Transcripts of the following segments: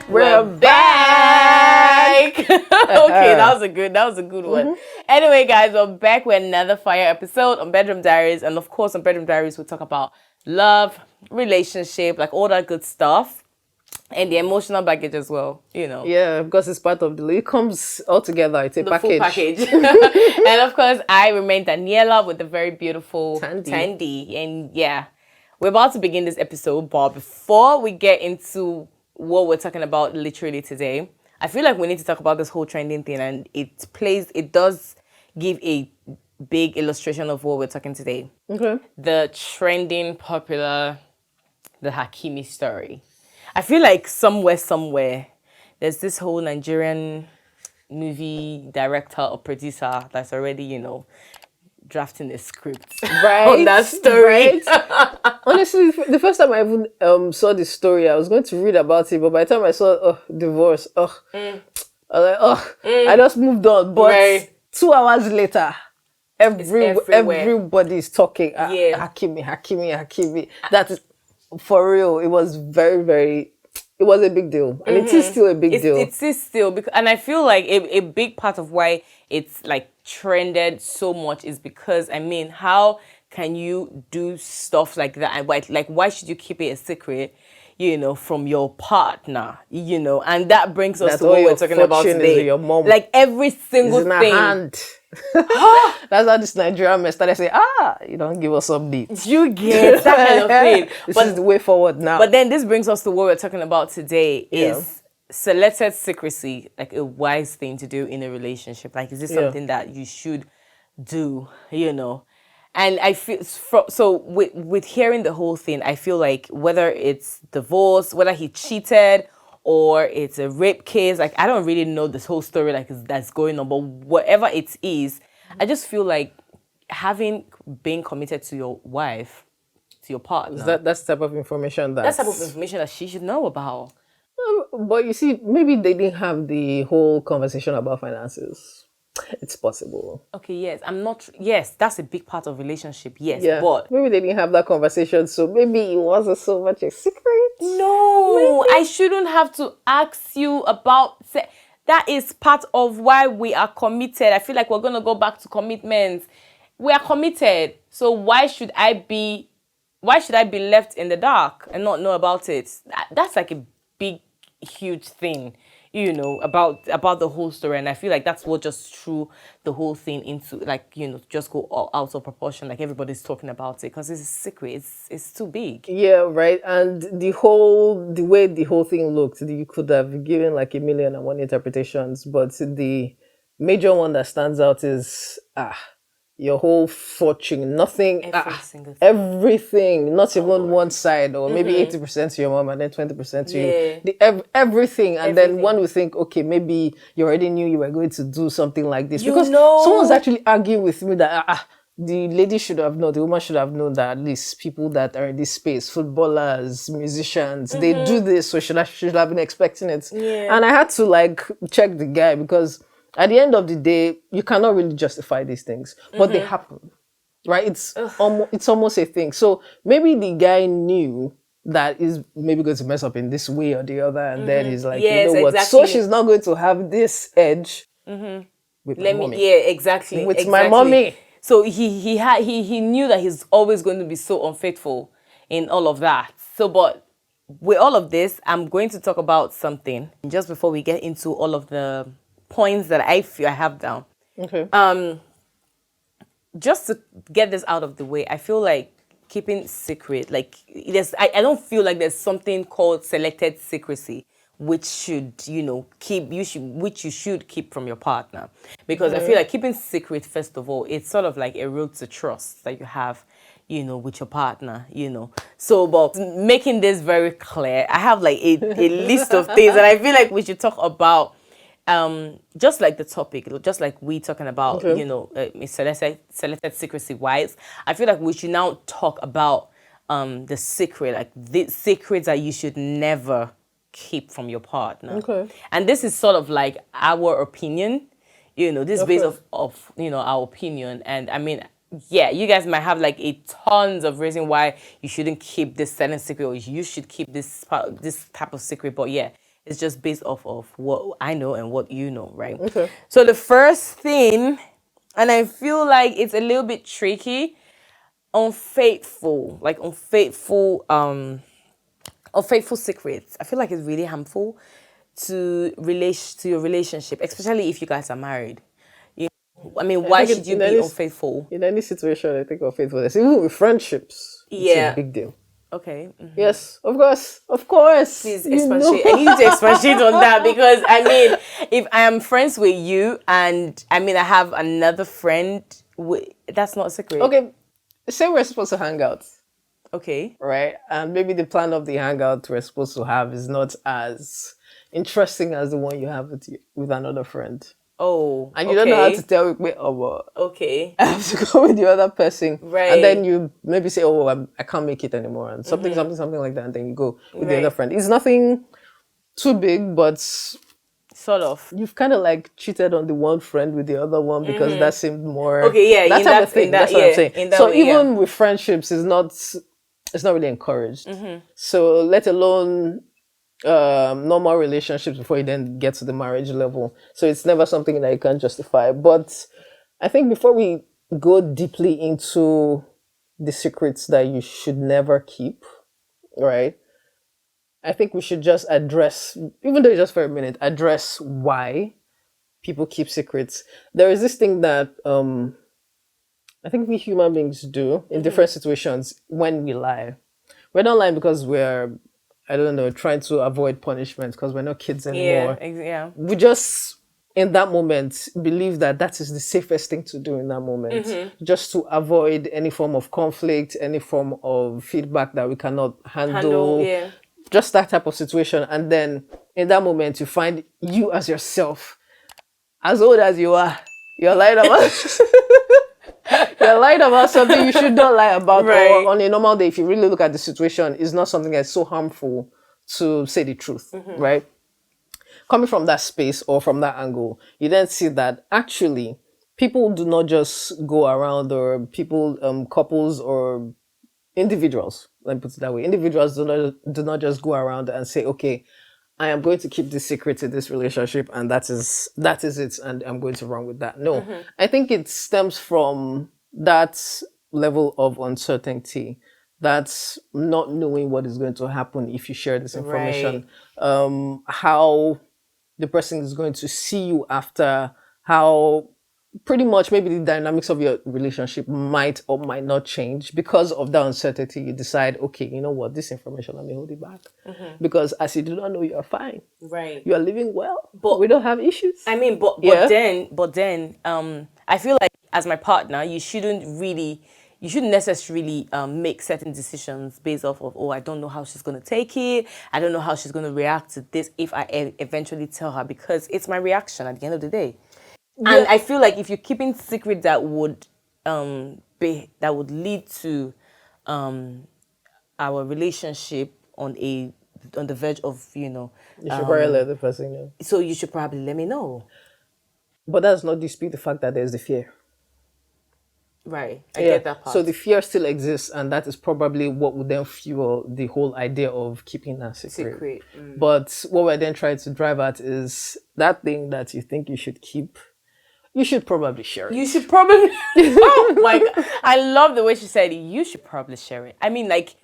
We're back. Okay, that was a good one. Anyway, guys, we're back with another fire episode on Bedroom Diaries, and of course, on Bedroom Diaries, we talk about love, relationship, like all that good stuff, and the emotional baggage as well. Yeah, because it's part of it comes all together. It's a the package. full package. And of course, I remain Daniela with the very beautiful Tandy, and yeah, we're about to begin this episode, but before we get into what we're talking about literally today, I feel like we need to talk about this whole trending thing, and it does give a big illustration of what we're talking today. Okay. The trending popular, the Hakimi story. I feel like somewhere, there's this whole Nigerian movie director or producer that's already, drafting a script on that story. Right? Honestly, the first time I even saw this story, I was going to read about it, but by the time I saw divorce, I was like, I just moved on. But 2 hours later, everybody's talking. Hakimi. That is for real. It was very, very. It was a big deal, and it is still a big deal. It is still, because, and I feel like a big part of why it's like trended so much is because, I mean, how can you do stuff like that? And why should you keep it a secret, from your partner, And that brings us to what we're talking about today. Your mom. Like every single thing. Hand. That's how this Nigerian man started saying, you don't give us updates. You get that kind of thing. This is the way forward now. But then this brings us to what we're talking about today is selected secrecy, like a wise thing to do in a relationship. Like, is this something that you should do, And I feel, so with hearing the whole thing, I feel like whether it's divorce, whether he cheated, or it's a rape case, like, I don't really know this whole story, like, that's going on, but whatever it is, I just feel like being committed to your wife, to your partner. That's the type of information that's type of information that she should know about. But you see, maybe they didn't have the whole conversation about finances. It's possible. Okay, yes, that's a big part of relationship, yes, yeah, but maybe they didn't have that conversation, so maybe it wasn't so much a secret. No, maybe. I shouldn't have to ask you about that is part of why we are committed. I feel like we're going to go back to commitments. We are committed, so why should I be left in the dark and not know about it? That's like a big, huge thing, about the whole story. And I feel like that's what just threw the whole thing into, like, just go all out of proportion. Like, everybody's talking about it because it's a secret. It's too big. Yeah, right. And the way the whole thing looked, you could have given like 1,000,001 interpretations, but the major one that stands out is your whole fortune, nothing, everything, not even one side, or maybe 80% to your mom and then 20% to you. Everything. And then one would think, okay, maybe you already knew you were going to do something like this. Because someone's actually arguing with me that the lady should have known, the woman should have known that at least people that are in this space, footballers, musicians, they do this, so should have been expecting it. Yeah. And I had to like check the guy, because at the end of the day, you cannot really justify these things, but they happen, right? It's almost a thing. So maybe the guy knew that is maybe going to mess up in this way or the other, and then he's like, you know what? Exactly. So she's not going to have this edge with my mommy. With my mommy. So he knew that he's always going to be so unfaithful in all of that. So, but with all of this, I'm going to talk about something just before we get into all of the points that I feel I have down. Okay. Just to get this out of the way, I feel like keeping secret, like I don't feel like there's something called selected secrecy, which you should keep from your partner, because I feel like keeping secret, first of all, it's sort of like a road to trust that you have, with your partner, So, but making this very clear, I have like a list of things that I feel like we should talk about. Just like the topic, just like we talking about, selected secrecy wise, I feel like we should now talk about the secret, like the secrets that you should never keep from your partner. Okay. And this is sort of like our opinion, this is based of our opinion. And I mean, yeah, you guys might have like a tons of reason why you shouldn't keep this certain secret, or you should keep this type of secret. But yeah, It's just based off of what I know and what you know, right? Okay. So the first thing, and I feel like it's a little bit tricky, unfaithful, like unfaithful secrets. I feel like it's really harmful to your relationship, especially if you guys are married. I mean, I why think should you be unfaithful? in any situation, I think of faithfulness, even with friendships, it's a Yeah. big deal. Okay. Yes, of course. Please You know. expatiate. I need you to expatiate on that because I mean, if I am friends with you and I mean I have another friend, that's not a secret. Okay, say we're supposed to hang out, Okay. right? And maybe the plan of the hangout we're supposed to have is not as interesting as the one you have with another friend. Oh. And you don't know how to tell me, oh, Okay. I have to go with the other person. Right. And then you maybe say, oh, I can't make it anymore. And something like that. And then you go with the other friend. It's nothing too big, but Sort of. you've kind of like cheated on the one friend with the other one because that seemed more... Okay, yeah. That type of thing. That's what I'm saying. So even with friendships, it's not really encouraged. So let alone... normal relationships before you then get to the marriage level. So it's never something that you can justify. But I think before we go deeply into the secrets that you should never keep, right? I think we should just address, even though it's just for a minute, address why people keep secrets. There is this thing that I think we human beings do in different situations when we lie. We're not lying because we're, I don't know, trying to avoid punishment because we're not kids anymore. Yeah. We just, in that moment, believe that that is the safest thing to do in that moment. Just to avoid any form of conflict, any form of feedback that we cannot handle. Yeah. Just that type of situation. And then in that moment, you find you as yourself, as old as you are, you're lying about you're lying about something you should not lie about. Right. Or on a normal day, if you really look at the situation, it's not something that's so harmful to say the truth, right? Coming from that space or from that angle, you then see that actually people do not just go around, or people, couples or individuals, let me put it that way, individuals do not just go around and say, okay, I am going to keep this secret in this relationship and that is it, and I'm going to run with that. No, I think it stems from that level of uncertainty, that's not knowing what is going to happen if you share this information, how the person is going to see you after, how pretty much maybe the dynamics of your relationship might or might not change because of that uncertainty. You decide, okay, you know what, this information, let me hold it back. Because as you do not know, you are fine. Right. You are living well. But we don't have issues. I mean, but then, I feel like as my partner, you shouldn't necessarily make certain decisions based off of, oh, I don't know how she's going to take it. I don't know how she's going to react to this if I eventually tell her, because it's my reaction at the end of the day. Yeah. And I feel like if you're keeping secret that would lead to our relationship on the verge of, you should probably let the person know. So you should probably let me know. But that does not dispute the fact that there's the fear. Right. I get that part. So the fear still exists, and that is probably what would then fuel the whole idea of keeping that secret. But what we're then trying to drive at is that thing that you think you should keep, you should probably share it. You should probably... Oh my God. I love the way she said it. You should probably share it. I mean, like,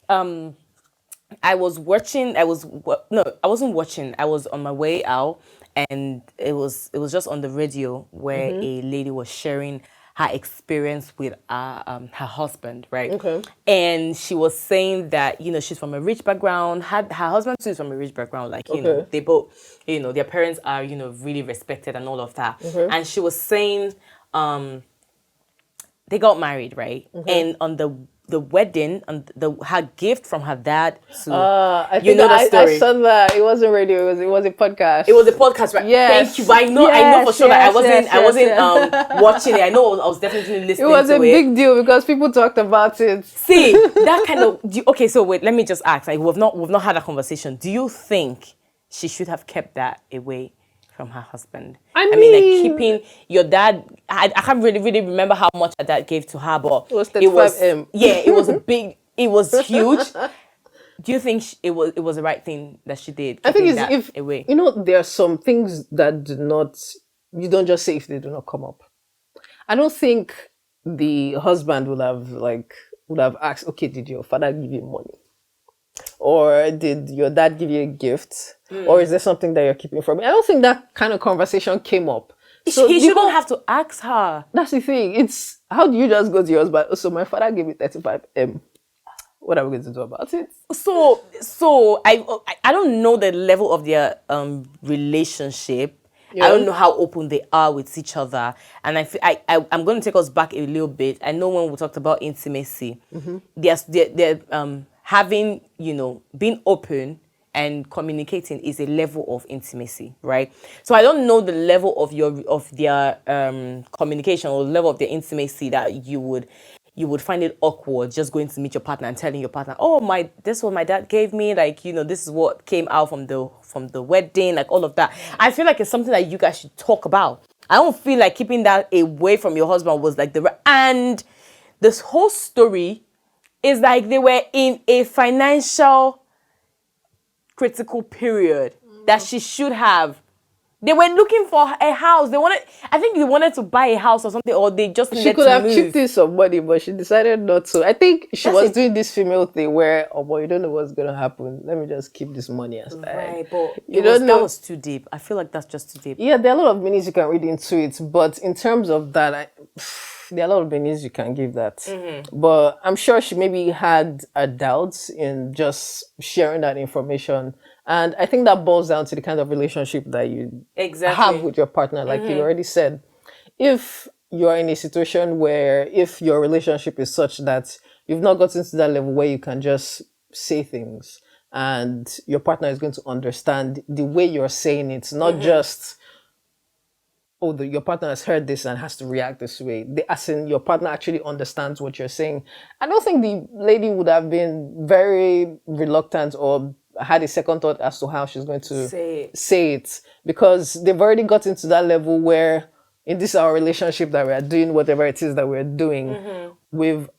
I wasn't watching. I was on my way out, and it was just on the radio where a lady was sharing her experience with her husband, right? Okay. And she was saying that, she's from a rich background. Her husband too is from a rich background. Like, they both, their parents are, really respected and all of that. And she was saying, they got married, right? And on the wedding, and her gift from her dad to I think the story. I saw that. It wasn't radio. It was a podcast. It was a podcast, right? Yes. Thank you. I know for sure that I wasn't watching it. I know I was definitely listening. It was a big deal because people talked about it. See, that kind of okay. So wait, let me just ask. Like we've not had a conversation. Do you think she should have kept that away from her husband? I mean, like keeping your dad. I can't really remember how much her dad gave to her, but it was 35M. Yeah, it was big. It was huge. Do you think it was the right thing that she did? I think Keeping it's that if away. there are some things that do not, you don't just say if they do not come up. I don't think the husband would have asked, okay, did your father give you money? Or did your dad give you a gift? Or is there something that you're keeping from me? I don't think that kind of conversation came up. So He shouldn't have to ask her. that's the thing. It's how do you just go to your husband? So my father gave me 35M. What are we going to do about it? So I don't know the level of their relationship. I don't know how open they are with each other, and I'm going to take us back a little bit. I know when we talked about intimacy, they're having, being open and communicating is a level of intimacy, right? So I don't know the level of their communication or the level of their intimacy that you would find it awkward just going to meet your partner and telling your partner, oh, this is what my dad gave me, like, this is what came out from the wedding, like all of that. I feel like it's something that you guys should talk about. I don't feel like keeping that away from your husband was like and this whole story is like they were in a financial critical period that she should have. They were looking for a house. I think they wanted to buy a house or something, or they just needed to move. She could have chipped in some money, but she decided not to. I think she was doing this female thing where, oh boy, you don't know what's going to happen. Let me just keep this money aside. Right, but that was too deep. I feel like that's just too deep. Yeah, there are a lot of meanings you can read into it, but in terms of that, there are a lot of meanings you can give that. Mm-hmm. But I'm sure she maybe had a doubt in just sharing that information. And I think that boils down to the kind of relationship that you have with your partner. Like you already said, if you're in a situation where if your relationship is such that you've not gotten to that level where you can just say things and your partner is going to understand the way you're saying it, not just, your partner has heard this and has to react this way. As in, your partner actually understands what you're saying. I don't think the lady would have been very reluctant or had a second thought as to how she's going to say it because they've already gotten to that level where in this our relationship that we are doing whatever it is that we're doing, we've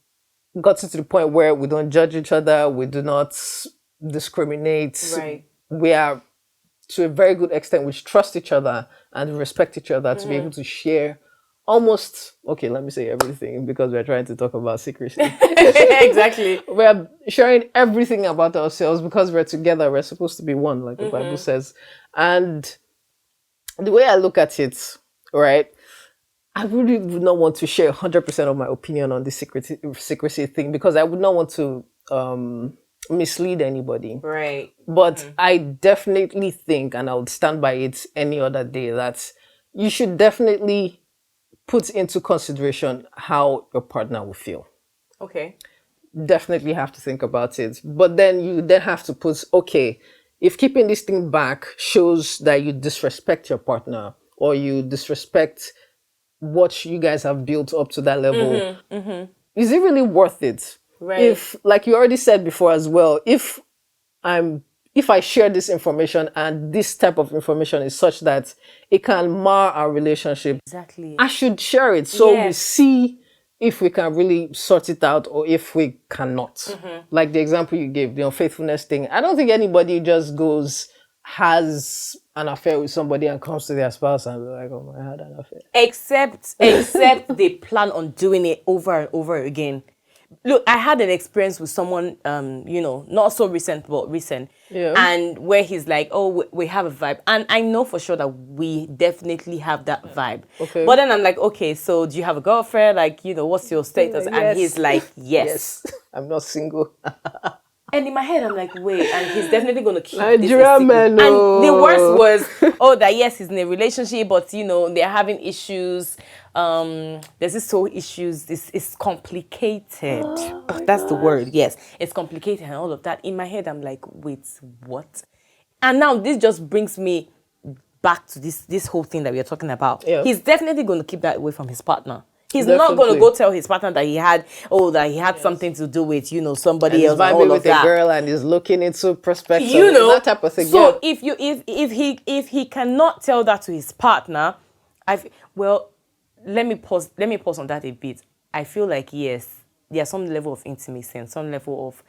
gotten to the point where we don't judge each other, we do not discriminate. Right. We are to a very good extent, we trust each other and respect each other to be able to share almost, let me say everything because we're trying to talk about secrecy. Exactly. We're sharing everything about ourselves because we're together. We're supposed to be one, like the Bible says. And the way I look at it, right, I really would not want to share 100% of my opinion on the secrecy thing because I would not want to mislead anybody. Right. But I definitely think, and I would stand by it any other day, that you should definitely put into consideration how your partner will feel. Okay. Definitely have to think about it. But then you have to put, if keeping this thing back shows that you disrespect your partner or you disrespect what you guys have built up to that level, is it really worth it? Right. If, like you already said before as well, if I share this information and this type of information is such that it can mar our relationship, exactly, I should share it so we see if we can really sort it out or if we cannot. Like the example you gave, the unfaithfulness thing. I don't think anybody just has an affair with somebody and comes to their spouse and be like, oh, I had an affair. Except they plan on doing it over and over again. Look, I had an experience with someone, not so recent, but recent. Yeah. And where he's like, oh, we have a vibe. And I know for sure that we definitely have that vibe. Okay. But then I'm like, okay, so do you have a girlfriend? Like, what's your status? Yes. And he's like, yes. I'm not single. And in my head, I'm like, wait, and he's definitely going to keep Nigeria man, And the worst was, that yes, he's in a relationship, but, they're having issues. There's this whole issues. It's complicated. That's the word. Yes, it's complicated and all of that. In my head, I'm like, wait, what? And now this just brings me back to this whole thing that we are talking about. Yeah. He's definitely going to keep that away from his partner. He's Definitely. not going to go tell his partner that he had something to do with, somebody else and all of with that. A girl and is looking into perspective, that type of thing. So if he cannot tell that to his partner, let me pause on that a bit. I feel like yes, there's some level of intimacy and some level of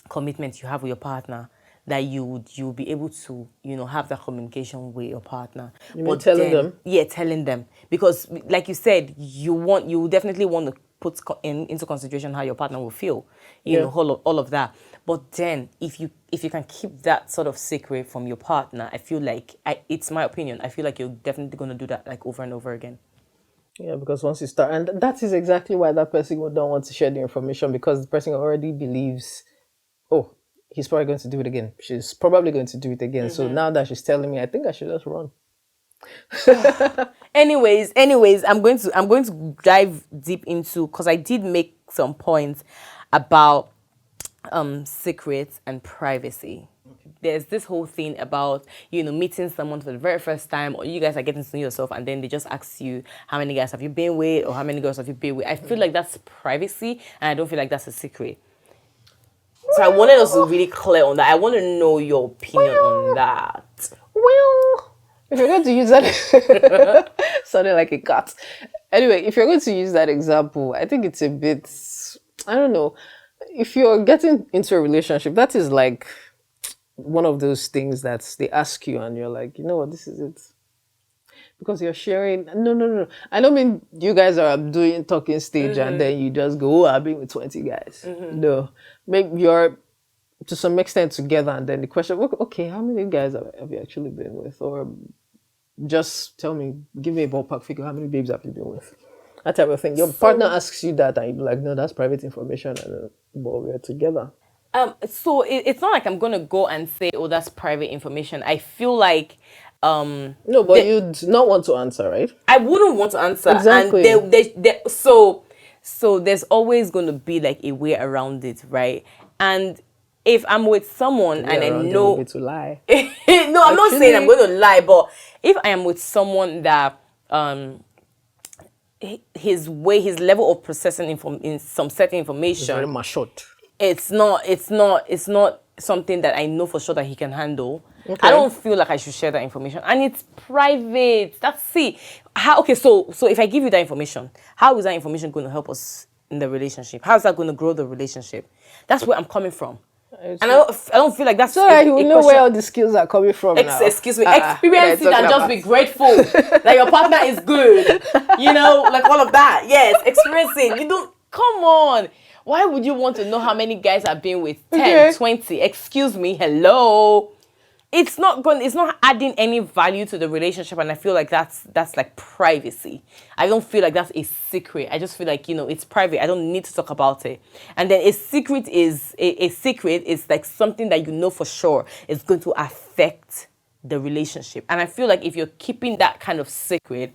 commitment you have with your partner, that you'll be able to have that communication with your partner. You mean telling them? Yeah, telling them, because like you said, you definitely want to put into consideration how your partner will feel, Yeah. all of that. But then if you can keep that sort of secret from your partner, I feel like, it's my opinion, I feel like you're definitely going to do that like over and over again. Yeah, because once you start, and that is exactly why that person would not want to share the information, because the person already believes, oh, he's probably going to do it again. She's probably going to do it again. So now that she's telling me, I think I should just run. Anyways, I'm going to dive deep into, because I did make some points about secrets and privacy. There's this whole thing about meeting someone for the very first time, or you guys are getting to know yourself, and then they just ask you, how many guys have you been with, or how many girls have you been with. I feel like that's privacy, and I don't feel like that's a secret. So I wanted us to really clear on that. I want to know your opinion on that. Well, if you're going to use that, sounded like a cat. Anyway, if you're going to use that example, I think it's a bit, I don't know. If you're getting into a relationship, that is like one of those things that they ask you and you're like, you know what, this is it. Because you're sharing. No. I don't mean you guys are doing talking stage and then you just go, oh, I've been with 20 guys. No. Maybe you're to some extent together, and then the question, okay, how many guys have you actually been with? Or just tell me, give me a ballpark figure, how many babes have you been with? That type of thing. Your partner asks you that and you be like, no, that's private information, and but we're together. So it's not like I'm gonna go and say, oh, that's private information. I feel like no, but you'd not want to answer, right? I wouldn't want to answer. Exactly. And so there's always going to be like a way around it, right? And if I'm with someone and I know to lie. No, I'm not saying I'm going to lie, but if I am with someone that his level of processing in some certain information, very matured. It's not something that I know for sure that he can handle. Okay. I don't feel like I should share that information, and it's private. So if I give you that information, how is that information going to help us in the relationship? How is that going to grow the relationship? That's where I'm coming from. And I don't feel like that's so you know where all the skills are coming from now. Excuse me, experience it and just be grateful that your partner is good. Like all of that. Yes, experience it. You don't, come on. Why would you want to know how many guys I've been with? 10, 20. Excuse me, hello. It's not adding any value to the relationship, and I feel like that's like privacy. I don't feel like that's a secret. I just feel like, it's private. I don't need to talk about it. And then a secret is like something that you know for sure is going to affect the relationship. And I feel like if you're keeping that kind of secret,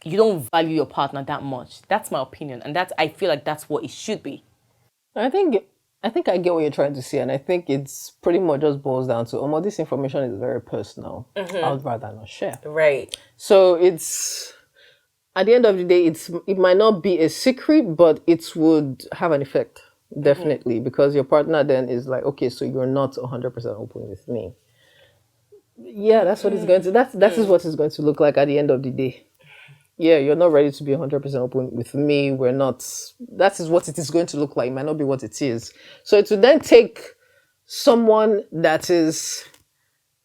you don't value your partner that much. That's my opinion, and I feel like that's what it should be. I think I get what you're trying to say, and I think it's pretty much just boils down to, this information is very personal. I would rather not share. Right. So it's, at the end of the day, it might not be a secret, but it would have an effect, definitely, because your partner then is like, okay, so you're not 100% open with me. Yeah, that's what it's going to, that is what it's going to look like at the end of the day. Yeah, you're not ready to be 100% open with me. We're not. That is what it is going to look like. It might not be what it is. So it would then take someone that is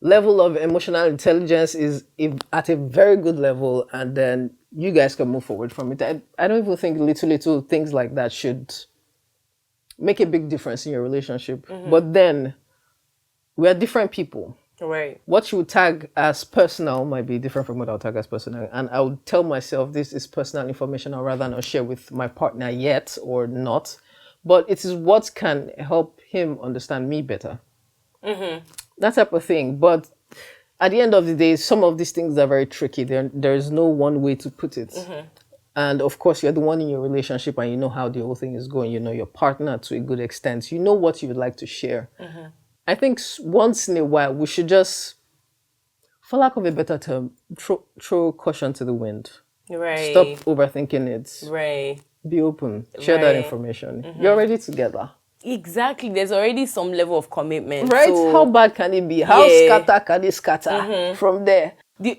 level of emotional intelligence is at a very good level, and then you guys can move forward from it. I don't even think little things like that should make a big difference in your relationship. But then we are different people. Right. What you would tag as personal might be different from what I'll tag as personal. And I would tell myself this is personal information I'd rather not share with my partner yet or not. But it is what can help him understand me better. That type of thing. But at the end of the day, some of these things are very tricky. There is no one way to put it. And of course, you're the one in your relationship and you know how the whole thing is going. You know your partner to a good extent. You know what you would like to share. I think once in a while, we should just, for lack of a better term, throw caution to the wind. Right. Stop overthinking it. Right. Be open. Share that information. You're already together. Exactly. There's already some level of commitment. Right? So, how bad can it be? How scatter can it scatter from there? The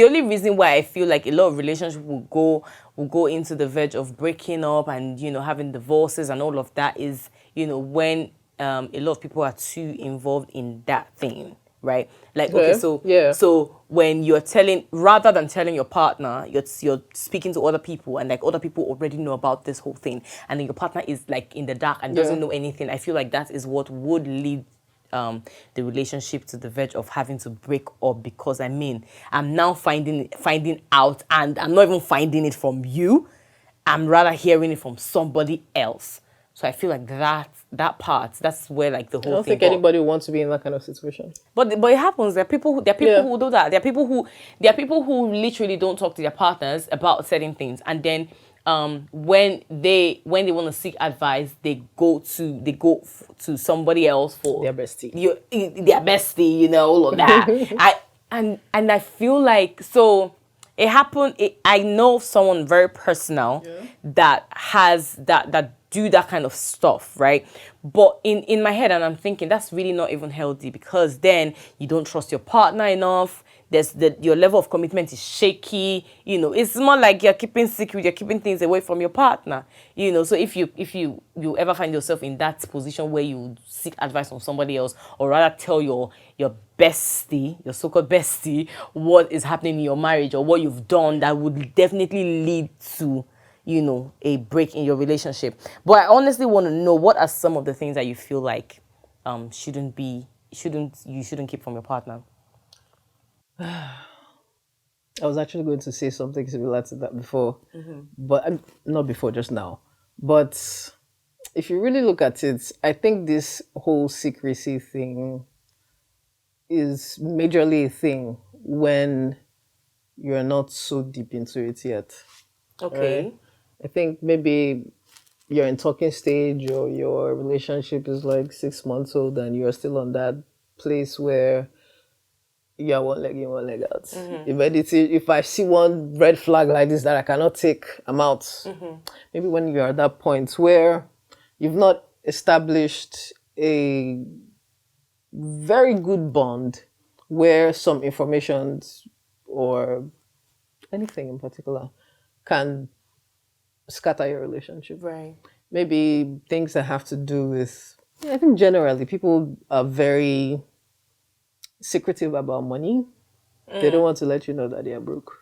only reason why I feel like a lot of relationships will go into the verge of breaking up and, having divorces and all of that is, when a lot of people are too involved in that thing, right? Like, okay, Okay. Yeah. so when you're telling, rather than telling your partner, you're speaking to other people, and like other people already know about this whole thing, and then your partner is like in the dark and Yeah. doesn't know anything. I feel like that is what would lead the relationship to the verge of having to break up, because I mean, I'm now finding out, and I'm not even finding it from you. I'm rather hearing it from somebody else. So I feel like that part, that's where like the I whole don't thing. think anybody wants to be in that kind of situation. But it happens. There are people Yeah. who do that. There are people who literally don't talk to their partners about certain things, and then when they want to seek advice, they go to somebody else for Their bestie. their bestie, all of that. And I feel like, so it happened. I know someone very personal that has that do that kind of stuff, right? But in my head, and I'm thinking that's really not even healthy, because then you don't trust your partner enough. Your level of commitment is shaky. It's more like you're keeping secret, you're keeping things away from your partner. So if you ever find yourself in that position where you seek advice from somebody else, or rather tell your bestie, your so-called bestie, what is happening in your marriage or what you've done, that would definitely lead to a break in your relationship. But I honestly want to know, what are some of the things that you feel like you shouldn't keep from your partner? I was actually going to say something similar to that before, but not before, just now. But if you really look at it, I think this whole secrecy thing is majorly a thing when you're not so deep into it yet. Okay. I think maybe you're in talking stage, or your relationship is like 6 months old and you're still on that place where you're one leg in, one leg out. If I see one red flag like this that I cannot take, I'm out. Maybe when you're at that point where you've not established a very good bond, where some information or anything in particular can scatter your relationship. Right. Maybe things that have to do with, I think generally people are very secretive about money. They don't want to let you know that they are broke.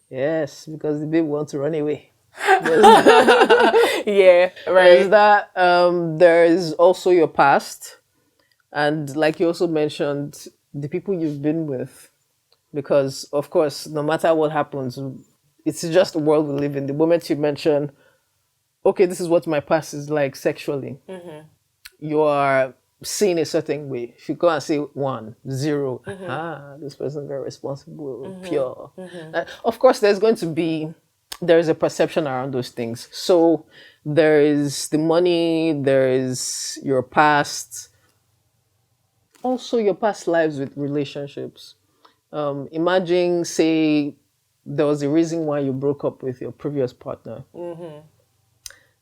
Yes, because the baby wants to run away. Yeah. There's Right. that. There is also your past, and like you also mentioned, the people you've been with. Because of course, no matter what happens, it's just the world we live in. The moment you mention, okay, this is what my past is like sexually, you are seen a certain way. If you go and say 1, 0, this person very responsible, pure. Of course, there is a perception around those things. So there is the money, there is your past, also your past lives with relationships. Imagine, say, there was a reason why you broke up with your previous partner.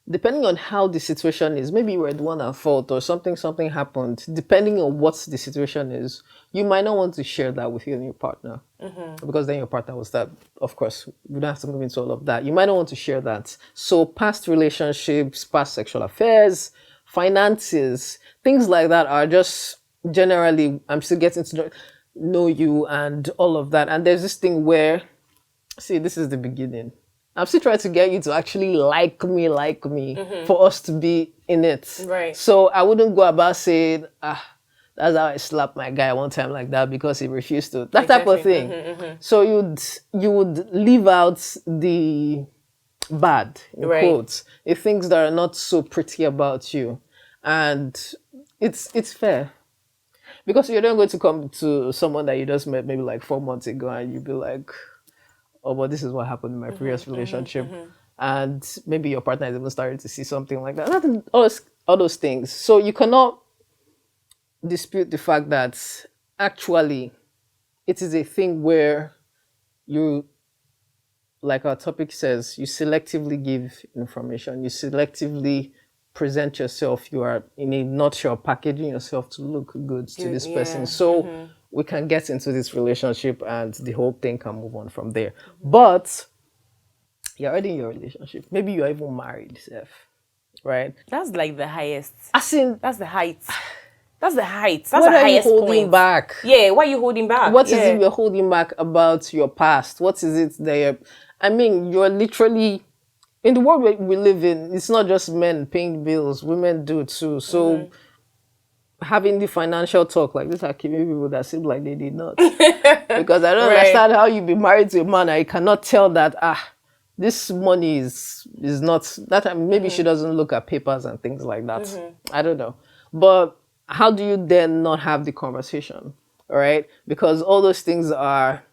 Depending on how the situation is, maybe you were the one at fault, or something happened. Depending on what the situation is, you might not want to share that with your new partner, because then your partner will start. Of course, we don't have to move into all of that. You might not want to share that. So past relationships, past sexual affairs, finances, things like that are just generally, I'm still getting to know you and all of that. And there's this thing where, see, this is the beginning. I'm still trying to get you to actually like me, for us to be in it. Right. So I wouldn't go about saying, that's how I slapped my guy one time like that because he refused to. That type of Exactly. thing. So you would leave out the bad, in Right. quotes, the things that are not so pretty about you. And it's fair. Because you're not going to come to someone that you just met maybe like 4 months ago and you'd be like, oh, but this is what happened in my previous relationship. And maybe your partner is even starting to see something like that. Nothing, all those things. So you cannot dispute the fact that actually it is a thing where you, like our topic says, you selectively give information, you selectively present yourself. You are, in a nutshell, packaging yourself to look good to this person. So we can get into this relationship and the whole thing can move on from there. But you're already in your relationship. Maybe you're even married, Seth. right? That's like the highest. As in, That's the height. That's the height. That's what the are you highest holding point. back? Yeah, why are you holding back? What is yeah. it you're holding back about your past? What is it that you're literally, in the world we live in, it's not just men paying bills, women do too. So having the financial talk like this are keeping people that seem like they did not. Because I don't understand how you be married to a man and you cannot tell that, this money is not that. Maybe she doesn't look at papers and things like that. I don't know. But how do you then not have the conversation? All right? Because all those things are,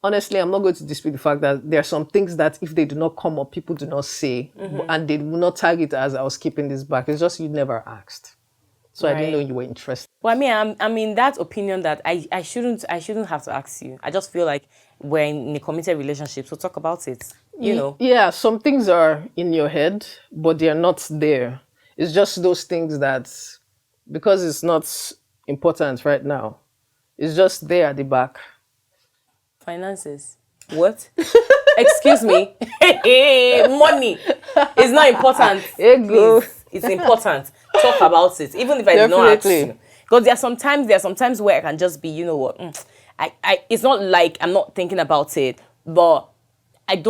honestly, I'm not going to dispute the fact that there are some things that if they do not come up, people do not say, and they will not tag it as I was keeping this back. It's just you never asked. So I didn't know you were interested. Well, I mean, I'm in that opinion that I shouldn't have to ask you. I just feel like we're in a committed relationship, so talk about it. You know. Yeah, some things are in your head, but they are not there. It's just those things that, because it's not important right now, it's just there at the back. Finances. What? Excuse me. Money is not important. Please. It's important. Talk about it, even if I did not ask you. Because there are sometimes where I can just be, you know what? It's not like I'm not thinking about it, but I'm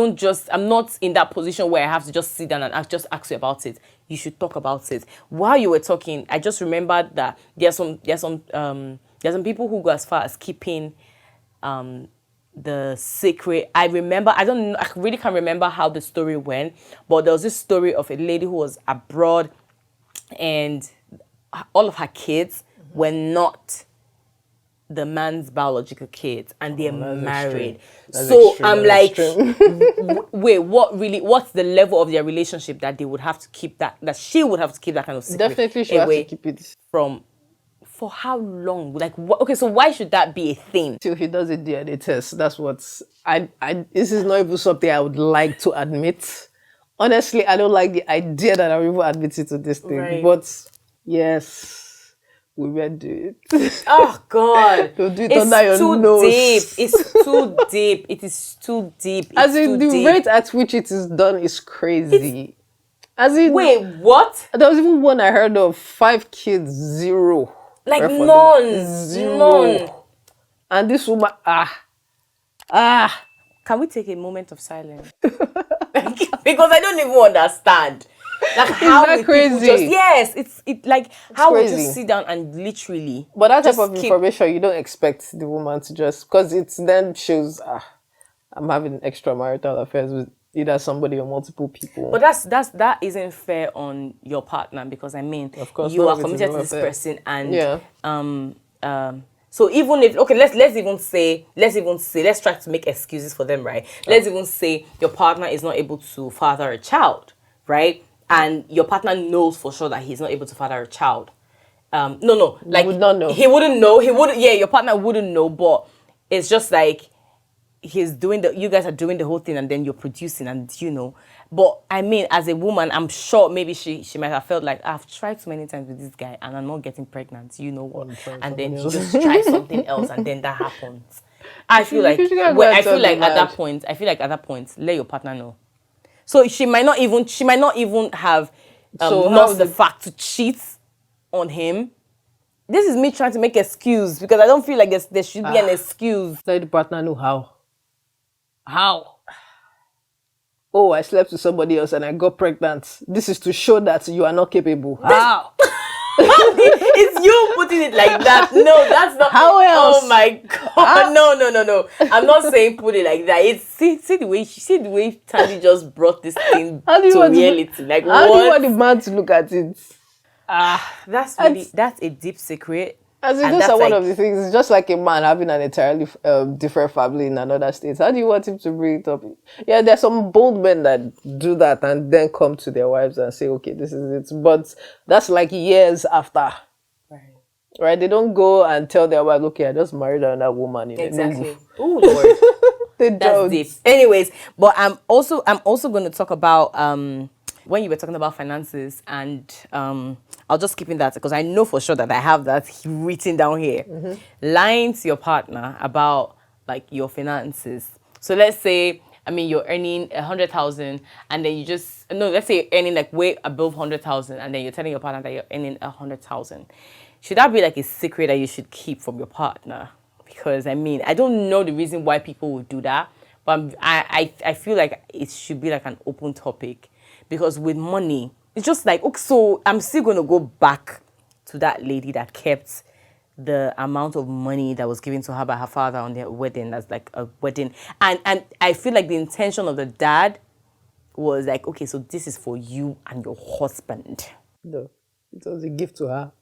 not in that position where I have to just sit down and just ask you about it. You should talk about it. While you were talking, I just remembered that there's some people who go as far as keeping the secret. I really can't remember how the story went, but there was this story of a lady who was abroad and all of her kids were not the man's biological kids, and they're married. So I'm like, wait, what's the level of their relationship that they would have to keep that she would have to keep that kind of secret? Definitely she has to keep it. For how long? Like, okay, so why should that be a thing? Till he does a DNA test. That's what this is not even something I would like to admit. Honestly, I don't like the idea that I'm even admitting to this thing. But yes, we will do it. Oh God. We'll do it under your nose. It's too deep. It is too deep. As in, the rate at which it is done is crazy. Wait, what? There was even one I heard of, 5 kids, 0. Like none. 0. None. And this woman, Can we take a moment of silence? Because I don't even understand. Like, how is that crazy? It's like how we crazy. just sit down and literally. But that type of information, you don't expect the woman to just, because it then shows, I'm having extramarital affairs with either somebody or multiple people. But that isn't fair on your partner, because I mean, of course, you are committed to this person, and so even if let's try to make excuses for them, right? Let's even say your partner is not able to father a child, right? And your partner knows for sure that he's not able to father a child. Like, he would not know. He wouldn't know. Yeah, your partner wouldn't know, but it's just like you guys are doing the whole thing, and then you're producing, and But I mean, as a woman, I'm sure maybe she might have felt like, I've tried so many times with this guy and I'm not getting pregnant, you know what? And then he just tries something else, and then that happens. I feel like at that point, let your partner know. So she might not even have lost the fact to cheat on him. This is me trying to make excuse, because I don't feel like there should be an excuse. Let the partner know how. How? Oh, I slept with somebody else and I got pregnant. This is to show that you are not capable. How? It's you putting it like that. No, that's not. How else? Oh my God. No. I'm not saying put it like that. It's see the way Tandy just brought this thing to reality. Like, how do you want the man to look at it? That's a deep secret. As in, those are one of the things. It's just like a man having an entirely different family in another state. How do you want him to bring it up? Yeah, there's some bold men that do that and then come to their wives and say, okay, this is it. But that's like years after. Right? They don't go and tell their wife, okay, I just married another woman. Exactly. Oh, Lord. That's deep. Anyways, but I'm also going to talk about when you were talking about finances, and I'll just keep in that because I know for sure that I have that written down here. Lying to your partner about like your finances. So let's say I mean, you're earning 100,000, and then you just no, let's say you're earning like way above 100,000, and then you're telling your partner that you're earning 100,000. Should that be like a secret that you should keep from your partner? Because I mean, I don't know the reason why people would do that, but I feel like it should be like an open topic, because with money, it's just like, okay, so I'm still gonna go back to that lady that kept the amount of money that was given to her by her father on their wedding as like a wedding, and I feel like the intention of the dad was like, okay, so this is for you and your husband. No, it was a gift to her.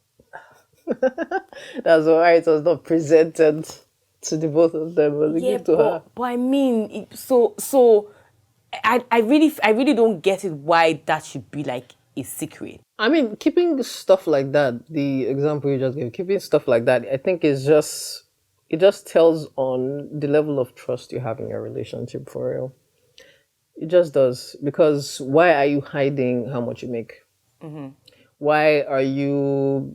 That's why it was not presented to the both of them. It was a gift to her. But I mean, so I really don't get it why that should be like a secret. I mean, keeping stuff like that, the example you just gave, keeping stuff like that, I think is just, it just tells on the level of trust you have in your relationship for real. It just does. Because why are you hiding how much you make? Why are you,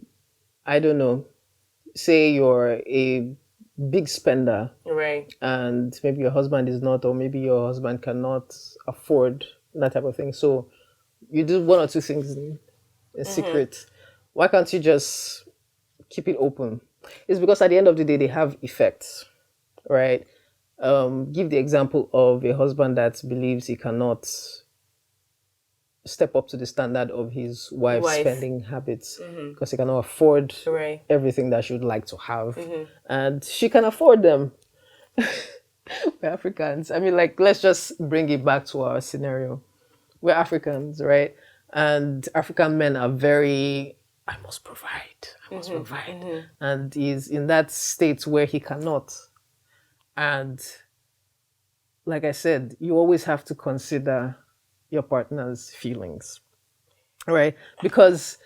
I don't know, say you're a big spender Right. and maybe your husband is not, or maybe your husband cannot afford that type of thing. So you do one or two things in secret. Why can't you just keep it open? It's because at the end of the day, they have effects, right? Give the example of a husband that believes he cannot step up to the standard of his wife's spending habits because he cannot afford Right. everything that she would like to have, and she can afford them. We're Africans. I mean, like, let's just bring it back to our scenario. We're Africans, right? And African men are very, I must provide, I must provide. And he's in that state where he cannot. And like I said, you always have to consider your partner's feelings, right? Because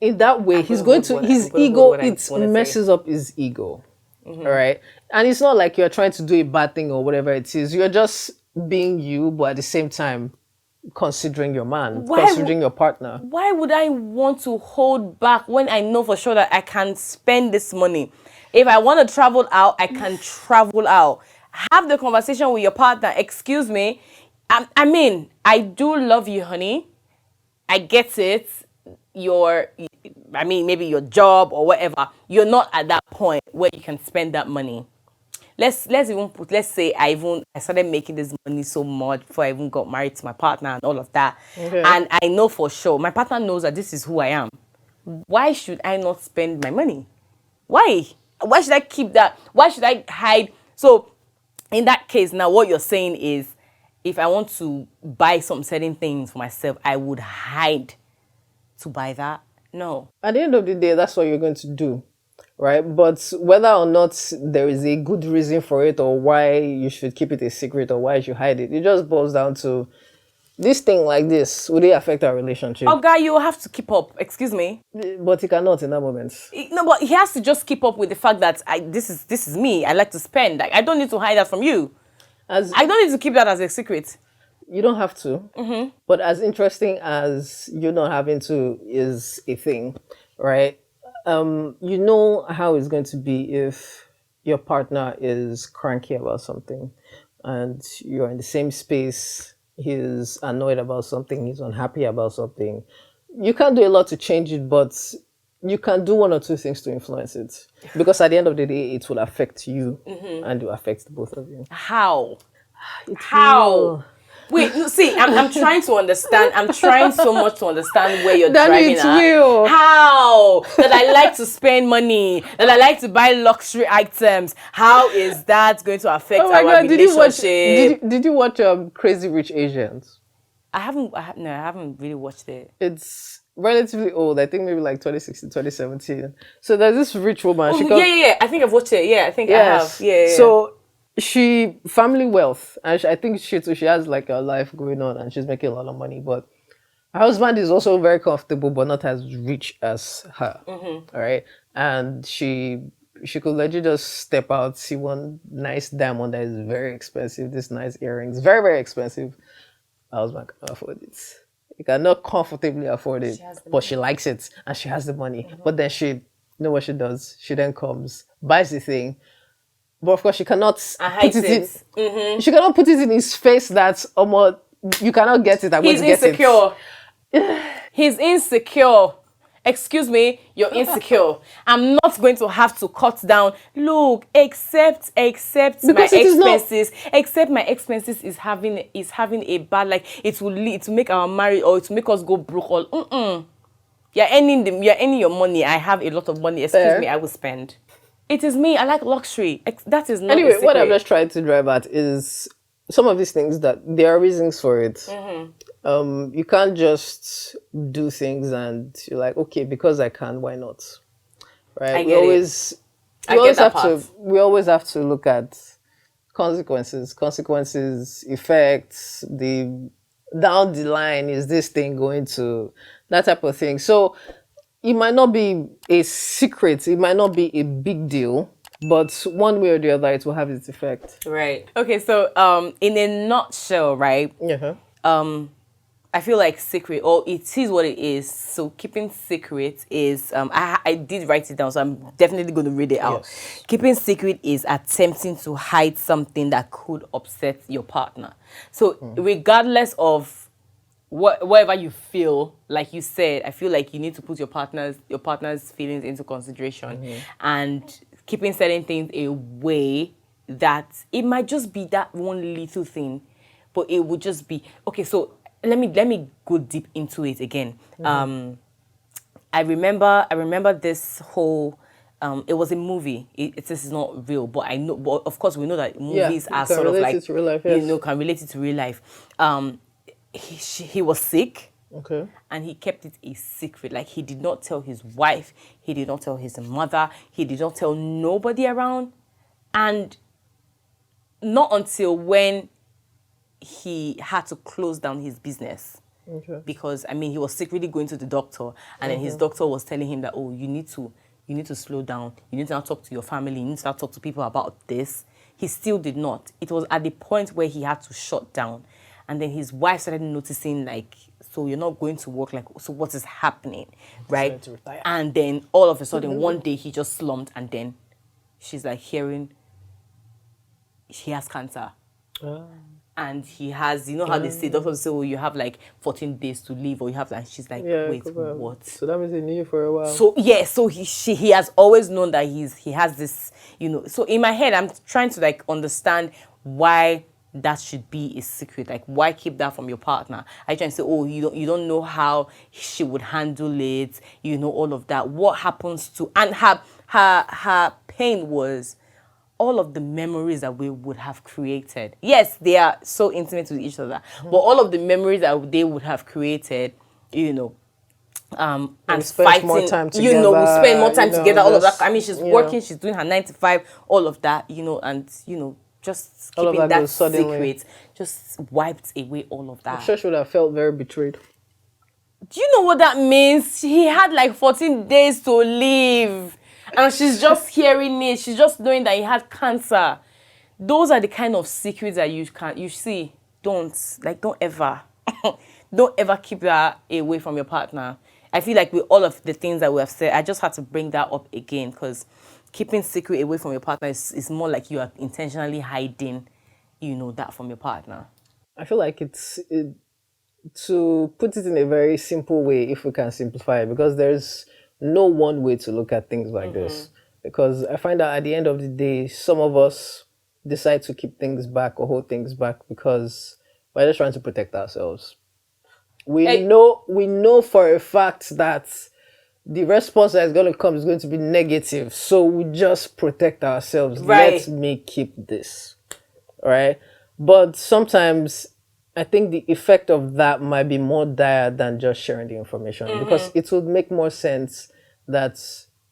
in that way, he's going to, his ego, it messes up his ego, all right? And it's not like you're trying to do a bad thing or whatever it is. You're just being you, but at the same time, considering your man, considering your partner. Why would I want to hold back when I know for sure that I can spend this money? If I want to travel out, I can travel out. Have the conversation with your partner. Excuse me. I mean, I do love you, honey. I get it. Maybe your job or whatever. You're not at that point where you can spend that money. Let's say I started making this money so much before I even got married to my partner and all of that. Okay. And I know for sure my partner knows that this is who I am. Why should I not spend my money? Why? Why should I keep that? Why should I hide? So in that case, now what you're saying is, if I want to buy some certain things for myself, I would hide to buy that. No. At the end of the day, that's what you're going to do, right? But whether or not there is a good reason for it, or why you should keep it a secret, or why you should hide it, it just boils down to, this thing like this, would it affect our relationship? Oh, guy, you have to keep up. Excuse me. But he cannot in that moment. No, but he has to just keep up with the fact that this is me. I like to spend. Like, I don't need to hide that from you. I don't need to keep that as a secret. You don't have to. But as interesting as you not having to is a thing, right? You know how it's going to be if your partner is cranky about something and you're in the same space, he's annoyed about something, he's unhappy about something. You can't do a lot to change it, but you can do one or two things to influence it. Because at the end of the day, it will affect you and it will affect the both of you. How? How? Will. Wait, no, see, I'm trying to understand. I'm trying so much to understand where you're driving at. How? That I like to spend money, that I like to buy luxury items. How is that going to affect our relationship? Did you watch Crazy Rich Asians? I haven't really watched it. It's relatively old. I think maybe like 2016, 2017. So there's this rich woman. Yeah. I think I've watched it. Yeah, I think I have. Yeah. So she, family wealth, and I think she has like a life going on, and she's making a lot of money. But her husband is also very comfortable, but not as rich as her. All right, and she could legit just step out, see one nice diamond that is very expensive, this nice earrings, very, very expensive. Her husband can't afford it. He cannot comfortably afford it, but she likes it and she has the money. But then you know what she does? She then comes, buys the thing, But of course, she cannot hide put it in. it. Mm-hmm. She cannot put it in his face that you cannot get it. I'm going He's to get insecure. He's insecure. Excuse me, you're insecure. I'm not going to have to cut down. Look, accept my expenses. Accept my expenses is having a bad, like it will lead to make our marriage, or to make us go broke. All you're earning your money. I have a lot of money. Excuse me, I will spend. It is me. I like luxury. That is not Anyway, a secret. what I'm just trying to drive at is some of these things that there are reasons for it. You can't just do things and you're like, okay, because I can, why not? Right? We always have to look at consequences, effects, the down the line, is this thing going to, that type of thing. So it might not be a secret, it might not be a big deal, but one way or the other, it will have its effect. Right. Okay, so in a nutshell, right? Yeah. I feel like secret, or it is what it is. So keeping secret is, I did write it down, so I'm definitely going to read it out. Yes. Keeping secret is attempting to hide something that could upset your partner. So regardless of whatever you feel, like you said, I feel like you need to put your partner's feelings into consideration, and keeping certain things away, that it might just be that one little thing, but it would just be okay. So let me go deep into it again. I remember this whole. It was a movie. This is not real, but I know. But of course, we know that movies are sort of like to real life, yes. can relate it to real life. He was sick. Okay. And he kept it a secret. Like, he did not tell his wife. He did not tell his mother. He did not tell nobody around. And not until when he had to close down his business. Okay. Because, I mean, he was secretly going to the doctor. And then his doctor was telling him that, oh, you need to slow down. You need to now talk to your family. You need to now talk to people about this. He still did not. It was at the point where he had to shut down. And then his wife started noticing, like, so you're not going to work, like, so what is happening, right? To retire. And then all of a sudden, one day he just slumped, and then she's like hearing he has cancer. And he has, you know how they say, doctors say, oh, you have like 14 days to live, or you have, like, she's like, wait, what? So that means he knew you for a while. So, yeah, so he has always known that he has this, you know. So in my head, I'm trying to, like, understand why that should be a secret. Like, why keep that from your partner? I try and say, oh, you don't know how she would handle it, you know, all of that. What happens to, and her pain was all of the memories that we would have created. Yes, they are so intimate with each other, but all of the memories that they would have created, you know, and fighting, more time together, you know, we spend more time together, all of that. just, I mean, she's working, she's doing her 9 to 5, all of that, you know, and, you know, just all keeping that secret just wiped away all of that. I'm sure she would have felt very betrayed. Do you know what that means? He had like 14 days to live, and she's just hearing it. She's just knowing that he had cancer. Those are the kind of secrets that you see. Don't ever keep that away from your partner. I feel like with all of the things that we have said, I just had to bring that up again, because keeping secret away from your partner is more like you are intentionally hiding, you know, that from your partner. I feel like to put it in a very simple way, if we can simplify it, because there's no one way to look at things like this. Because I find that at the end of the day, some of us decide to keep things back or hold things back because we're just trying to protect ourselves. We know for a fact that the response that is going to come is going to be negative. So we just protect ourselves. Right. Let me keep this. Right? But sometimes I think the effect of that might be more dire than just sharing the information, because it would make more sense that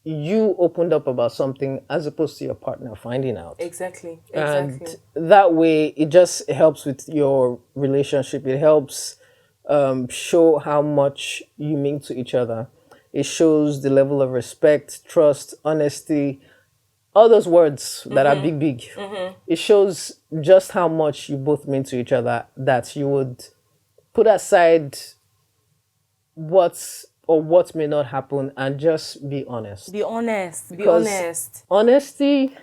you opened up about something as opposed to your partner finding out. Exactly. And that way, it just helps with your relationship. It helps show how much you mean to each other. It shows the level of respect, trust, honesty, all those words that are big. It shows just how much you both mean to each other, that you would put aside what may not happen and just be honest. Be honest. Because honesty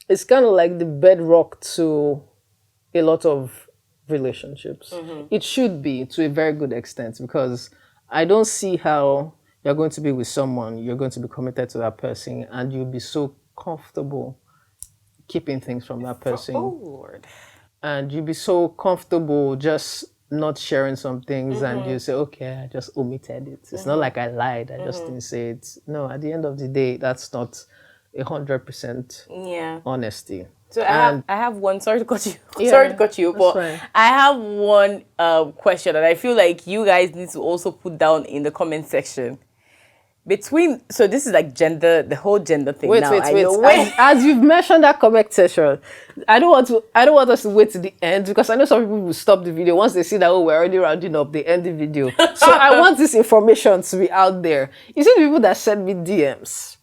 it's kind of like the bedrock to a lot of relationships. It should be to a very good extent, because I don't see how you're going to be with someone, you're going to be committed to that person, and you'll be so comfortable keeping things from that person. Oh Lord. And you'll be so comfortable just not sharing some things, and you say, okay, I just omitted it. It's not like I lied, I just didn't say it. No, at the end of the day, that's not 100% Yeah. honesty. So I have one. Sorry to cut you. Yeah, sorry to cut you, that's but fine. I have one question that I feel like you guys need to also put down in the comment section. So this is like gender, the whole gender thing. Wait. As you've mentioned that comment section, I don't want us to wait to the end, because I know some people will stop the video once they see that, oh, we're already rounding up, they end the video. So I want this information to be out there. You see the people that send me DMs.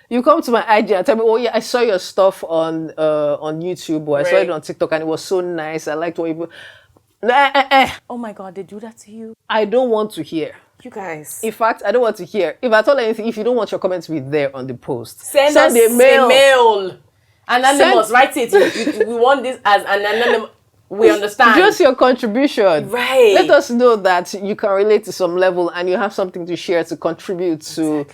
You come to my IG and tell me, oh yeah, I saw your stuff on YouTube, or I saw it on TikTok and it was so nice. I liked what you put. Oh my God, they do that to you? I don't want to hear. You guys. In fact, I don't want to hear. If I told anything, if you don't want your comment to be there on the post, send us a mail. Anonymous, write it. We want this as an anonymous. We understand. Just your contribution. Right. Let us know that you can relate to some level and you have something to share, to contribute to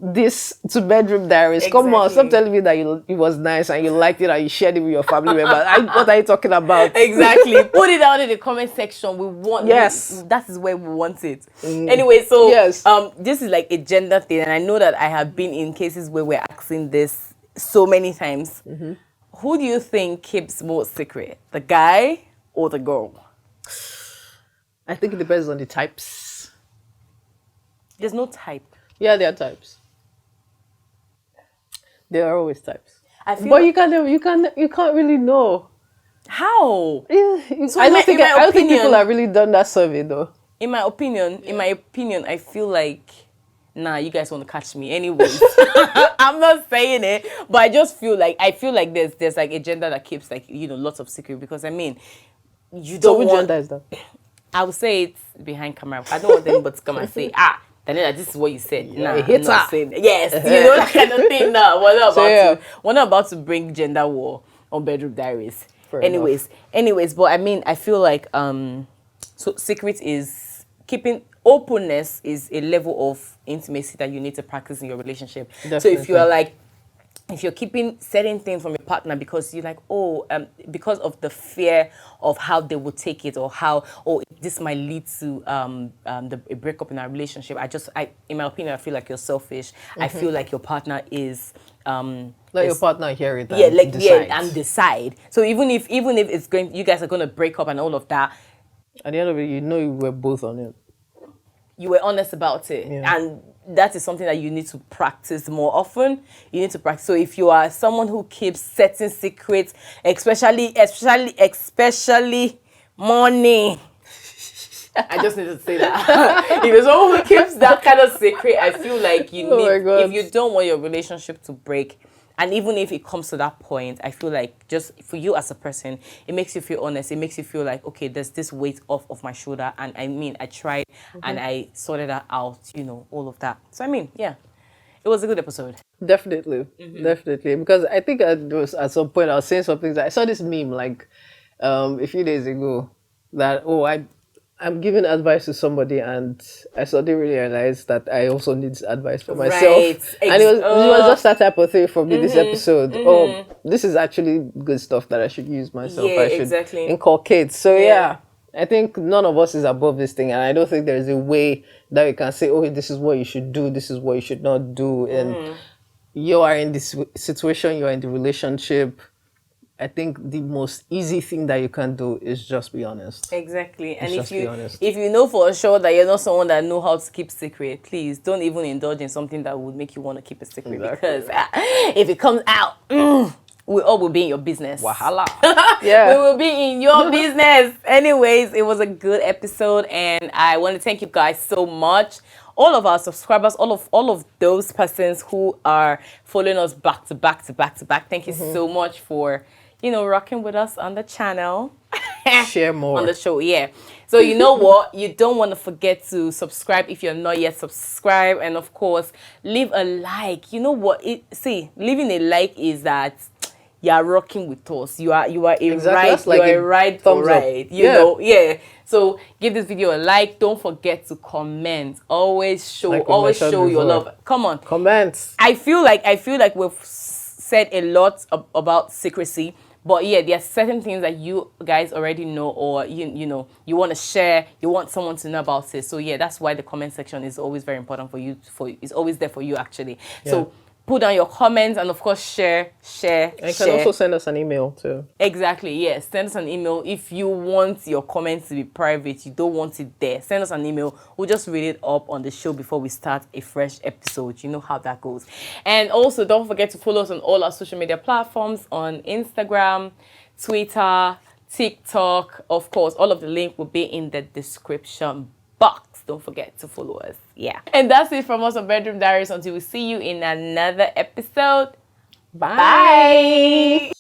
this, to Bedroom Diaries. Come on, stop telling me that it was nice and you liked it and you shared it with your family members. What are you talking about? Exactly. Put it down in the comment section. We want. Yes. That is where we want it. Anyway, so yes. This is like a gender thing, and I know that I have been in cases where we're asking this so many times. Who do you think keeps more secret, the guy or the girl? I think it depends on the types. There's no type. Yeah, there are types. There are always types. But you can't really know. How? So I don't think people have really done that survey though. In my opinion, I feel like, nah, you guys want to catch me anyways. I'm not saying it, but I feel like there's like a gender that keeps like, lots of secret, because I mean, you don't which want. gender is that? I would say it's behind camera. I don't want anybody to come and say, Daniela, this is what you said. Nah, I'm not saying. Yes, that kind of thing. Now we're not about to bring gender war on Bedroom Diaries. Anyways, but I mean, I feel like so secret is keeping. Openness is a level of intimacy that you need to practice in your relationship. Definitely. So if you're keeping certain things from your partner because you're like, because of the fear of how they will take it, or how, this might lead to a breakup in our relationship. In my opinion, I feel like you're selfish. I feel like your partner is let your partner hear it. And decide. So even if it's going, you guys are going to break up and all of that. At the end of it, you were both on it. You were honest about it, and that is something that you need to practice more often. You need to practice. So if you are someone who keeps certain secrets, especially money, I just need to say that. If you're someone who keeps that kind of secret, I feel like if you don't want your relationship to break, and even if it comes to that point, I feel like just for you as a person, it makes you feel honest. It makes you feel like, okay, there's this weight off of my shoulder. And I mean, I tried and I sorted that out, all of that. So, I mean, yeah, it was a good episode. Definitely. Because I think at some point I was saying something that I saw this meme like a few days ago that, I'm giving advice to somebody and I suddenly realized that I also need advice for myself. And it was just that type of thing for me this episode. This is actually good stuff that I should use myself. I should inculcate. So I think none of us is above this thing, and I don't think there's a way that we can say, this is what you should do, this is what you should not do. And you are in this situation, you are in the relationship. I think the most easy thing that you can do is just be honest. Exactly. And if you know for sure that you're not someone that know how to keep secret, please don't even indulge in something that would make you want to keep a secret. Exactly. Because if it comes out, we all will be in your business. Wahala. We will be in your business. Anyways, it was a good episode, and I want to thank you guys so much. All of our subscribers, all of those persons who are following us back to back. Thank you so much for rocking with us on the channel. Share more. On the show, yeah. So you know what? You don't want to forget to subscribe if you're not yet subscribed. And of course, leave a like. You know what? Leaving a like is that you are rocking with us. You are a Exactly. ride. That's like You are a a ride for thumbs up. ride. You know, yeah. So give this video a like. Don't forget to comment. Always show, Like we always mentioned show your before. love. Come on. Comments. I feel like we've said a lot about secrecy, but yeah, there are certain things that you guys already know, or you know you want to share, you want someone to know about it. So yeah, that's why the comment section is always very important for you. It's always there for you actually. So put down your comments, and of course share. And you can also send us an email too. Exactly, yes. Send us an email if you want your comments to be private. You don't want it there. Send us an email. We'll just read it up on the show before we start a fresh episode. You know how that goes. And also, don't forget to follow us on all our social media platforms, on Instagram, Twitter, TikTok. Of course, all of the link will be in the description box. Don't forget to follow us. Yeah. And that's it from us on Bedroom Diaries. Until we see you in another episode. Bye.